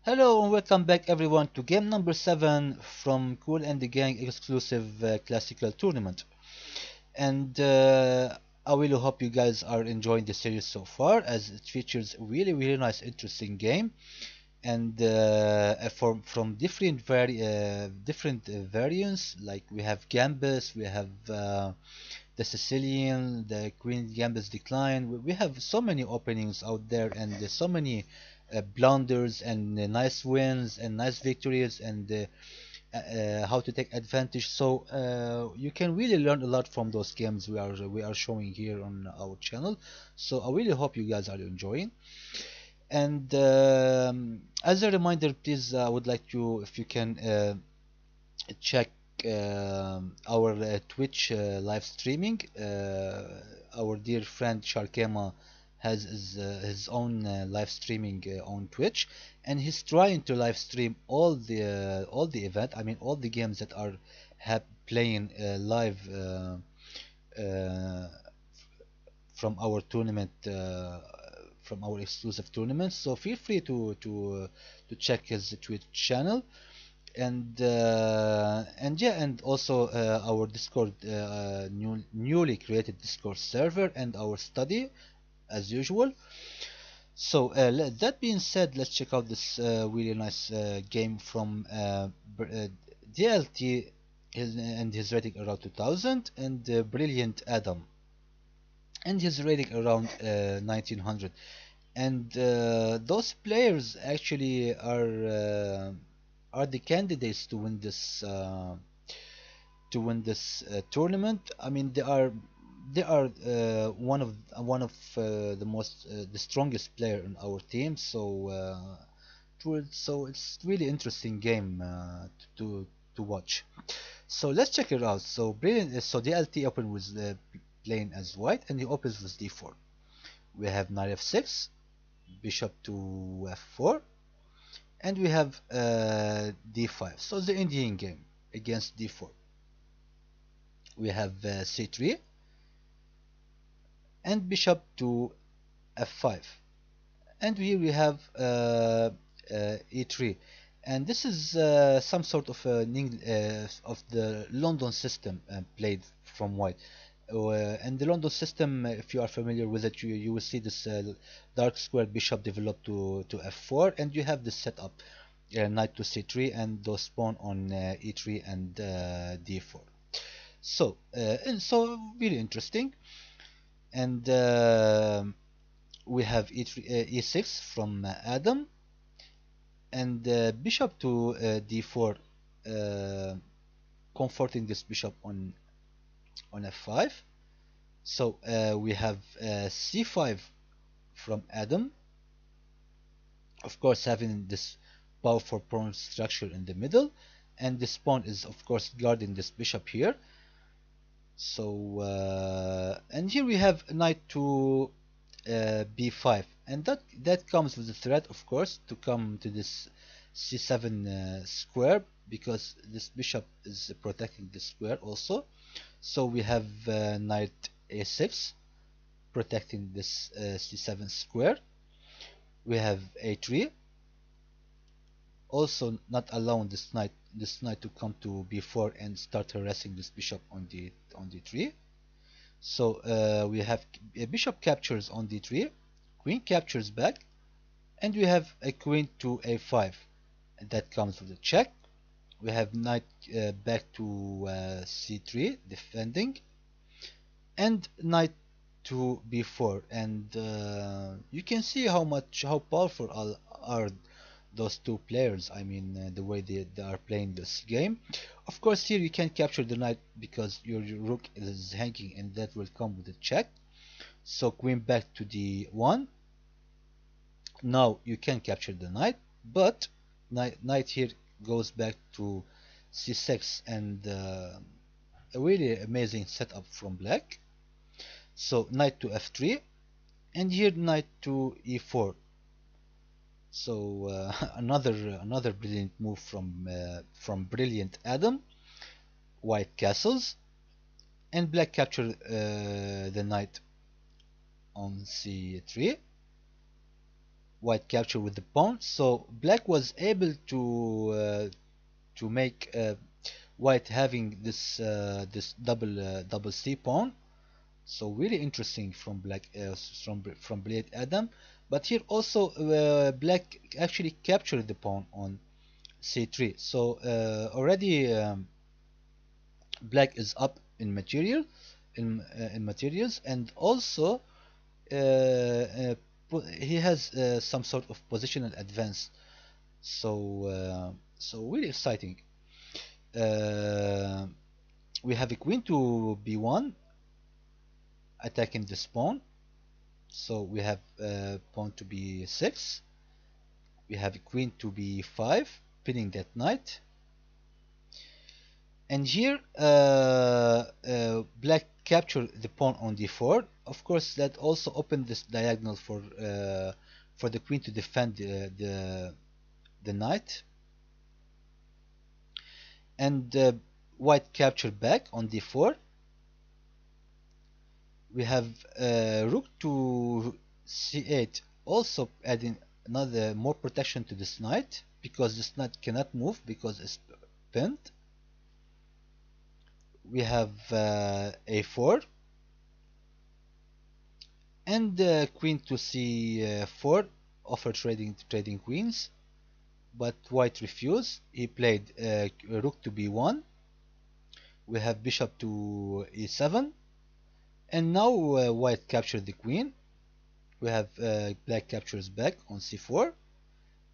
Hello and welcome back everyone to game number 7 from Kool and the Gang exclusive classical tournament. And I really hope you guys are enjoying the series so far, as it features really nice interesting game and from different variants. Like we have Gambus, we have the Sicilian, the Queen Gambus Decline. We have so many openings out there, and there's so many blunders and nice wins and nice victories, and how to take advantage. So you can really learn a lot from those games we are showing here on our channel. So I really hope you guys are enjoying. And as a reminder, please, I would like you, if you can, check our Twitch live streaming. Our dear friend Sharkema has his own live streaming on Twitch, and he's trying to live stream all the event. I mean, all the games that are playing live uh, from our tournament, from our exclusive tournaments. So feel free to check his Twitch channel, and yeah, and also our Discord, newly created Discord server, and our study as usual. So that being said, let's check out this really nice game from DLT, and his rating around 2000, and Brilliant Adam, and his rating around 1900. And those players actually are the candidates to win this tournament. I mean, they are one of the strongest player in our team. So so it's really interesting game to watch. So let's check it out. So brilliant. So the LT open with the playing as white, and he opens with d4. We have knight f6, bishop to f4, and we have d5. So the Indian game against d4. We have c3 and bishop to f5, and here we have e3. And this is some sort of of the London system played from white. And the London system, if you are familiar with it, you will see this dark square bishop develop to f4, and you have this setup, knight to c3, and those pawn on e3 and d4. So really interesting. And we have e6 from Adam, and bishop to d4, uh, comforting this bishop on f5. So we have c5 from Adam, of course having this powerful pawn structure in the middle, and this pawn is of course guarding this bishop here. So and here we have knight to b5, and that comes with the threat, of course, to come to this c7 square, because this bishop is protecting the square also. So we have knight a6 protecting this c7 square. We have a3, also not allowing this knight to come to b4 and start harassing this bishop on d3. So we have a bishop captures on d3, queen captures back, and we have a queen to a5, and that comes with a check. We have knight back to c3 defending, and knight to b4, and you can see how powerful are those two players. I mean, the way they are playing this game. Of course, here you can't capture the knight because your rook is hanging, and that will come with a check. So queen back to d1. Now you can capture the knight, but knight here goes back to c6, and a really amazing setup from black. So knight to f3, and here knight to e4. So another brilliant move from brilliant Adam. White castles, and black capture the knight on c3. white capture with the pawn. So black was able to make white having this double C pawn. So really interesting from black from Blade Adam. But here also black actually captured the pawn on C3. So already black is up in in materials, and also he has some sort of positional advance. So so really exciting. Uh, we have a queen to b1 attacking this pawn. So we have pawn to b6. We have a queen to b5 pinning that knight. And here black captured the pawn on d4. Of course, that also opened this diagonal for the queen to defend the knight. And white captured back on d4. We have rook to c8, also adding another more protection to this knight, because this knight cannot move because it's pinned. We have a4 and queen to c4, offer trading queens, but white refused. He played rook to b1. We have bishop to e7, and now white captured the queen. We have black captures back on c4,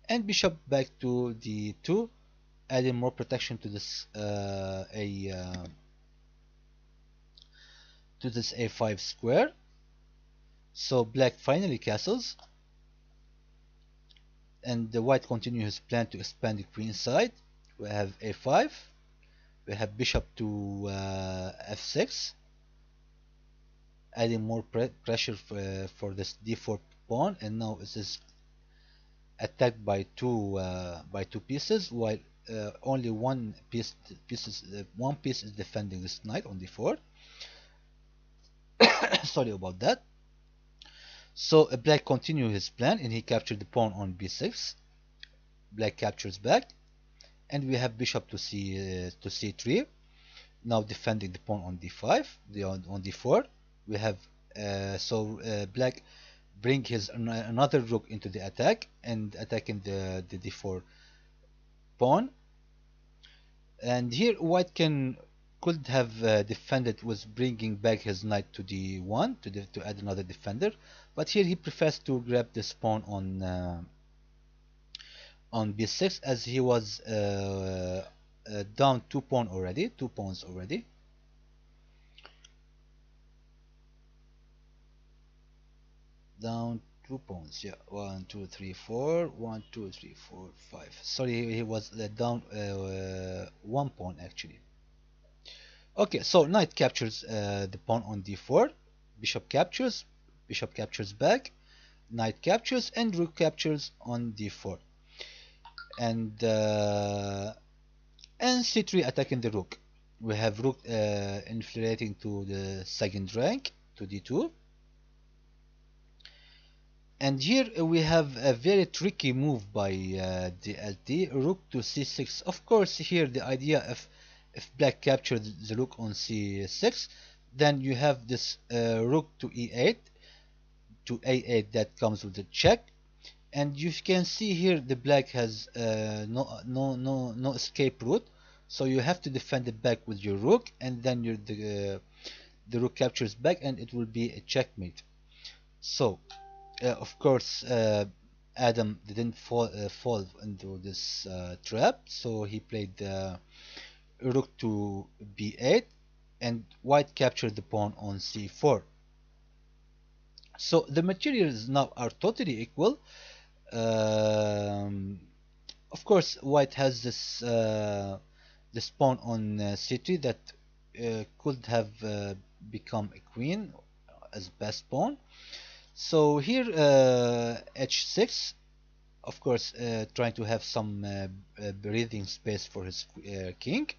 and bishop back to d2, adding more protection to this a5 square. So black finally castles, and the white continues his plan to expand the queen side. We have a5, we have bishop to f6, adding more pressure for this d4 pawn, and now it is attacked by two pieces, while only one piece is defending this knight on d4. Sorry about that. So black continued his plan, and he captured the pawn on b6. Black captures back, and we have bishop to c3. Now defending the pawn on d5, on d4. We have black bring his another rook into the attack and attacking the d4 pawn. And here white could have defended with bringing back his knight to d1 to add another defender, but here he prefers to grab this pawn on b6, as he was down two pawns already. Down 2 pawns, yeah. 1 2 3 4, 1 2 3 4 5. Sorry, he was down 1 pawn actually. Okay, so knight captures the pawn on d4, bishop captures back, knight captures, and rook captures on d4, and c3 attacking the rook. We have rook infiltrating to the second rank to d2. And here we have a very tricky move by DLT, rook to c6. Of course, here the idea if black captured the rook on c6, then you have this rook to e8 to a8 that comes with a check, and you can see here the black has no escape route, so you have to defend it back with your rook, and then the rook captures back, and it will be a checkmate. So of course Adam didn't fall into this trap, so he played rook to b8, and white captured the pawn on c4. So the materials now are totally equal. Of course white has this pawn on c3 that could have become a queen as best pawn. So here h6, of course trying to have some breathing space for his king,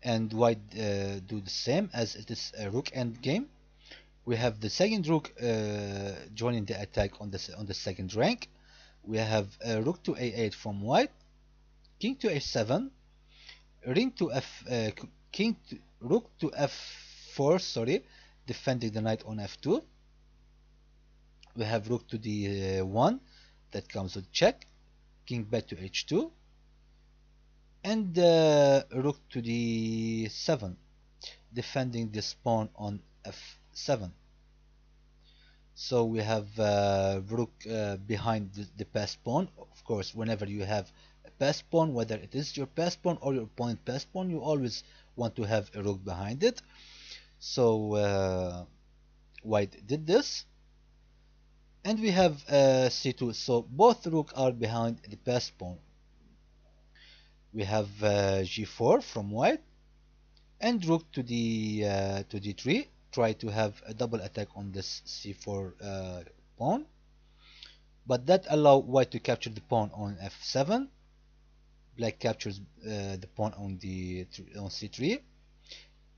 and white do the same, as it is a rook endgame. We have the second rook joining the attack on the second rank. We have rook to a8 from white, king to a7, ring to f, king to, rook to f4, sorry, defending the knight on f2. We have rook to d1, that comes with check, king back to h2, and rook to d7, defending this pawn on f7. So we have rook behind the passed pawn. Of course, whenever you have a passed pawn, whether it is your passed pawn or your opponent passed pawn, you always want to have a rook behind it. So white did this, and we have c2. So both rook are behind the passed pawn. We have g4 from white, and rook to d3. Try to have a double attack on this c4 pawn, but that allow white to capture the pawn on f7. Black captures the pawn on on c3,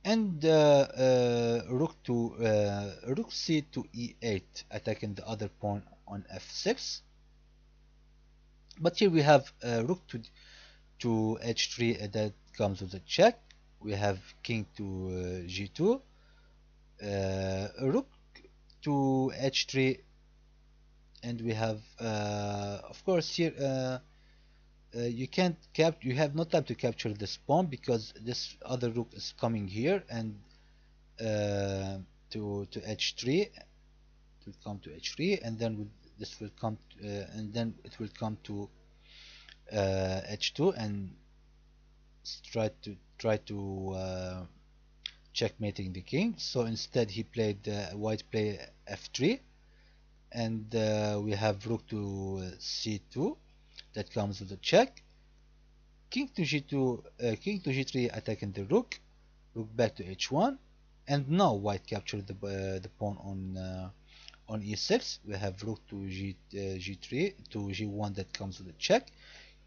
and rook c to e8, attacking the other pawn on f6. But here we have rook to h3, that comes with a check. We have king to g2, rook to h3, and we have of course here you can't you have no time to capture this pawn because this other rook is coming here, and to h3, to come to h3, and then this will come and then it will come to h2 and try to checkmating the king. So instead he played white play f3, and we have rook to c2, that comes with a check, king to g2, king to g3, attacking the rook back to h1, and now white captured the pawn on e6. We have rook to g3 to g1, that comes with a check,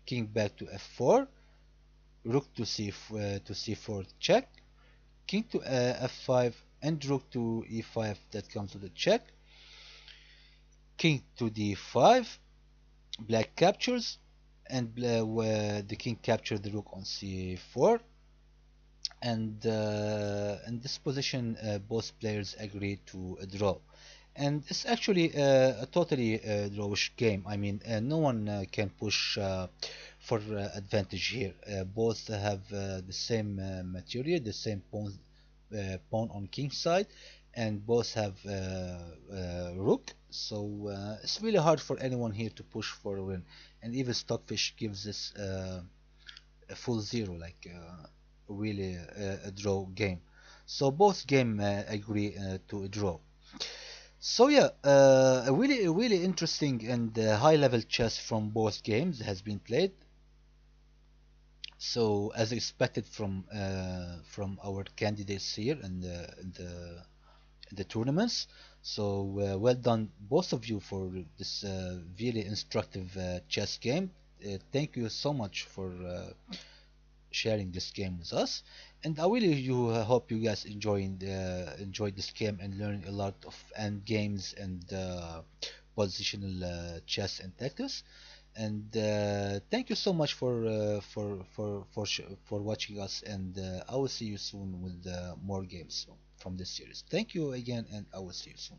king back to f4, rook to c4 check, king to f5, and rook to e5, that comes with a check, king to d5. Black captures, and the king captured the rook on c4, and in this position both players agree to a draw, and it's actually a totally drawish game. I mean, no one can push for advantage here. Both have the same material, the same pawn on king side, and both have rook, so it's really hard for anyone here to push for a win, and even Stockfish gives this a full zero, like really a draw game. So both game agree to a draw. So yeah, a really interesting and high level chess from both games has been played. So as expected from our candidates here in the tournaments. So well done both of you for this really instructive chess game. Thank you so much for sharing this game with us, and I really hope you guys enjoyed this game and learning a lot of end games and positional chess and tactics. And thank you so much for watching us, and I will see you soon with more games from this series. Thank you again, and I will see you soon.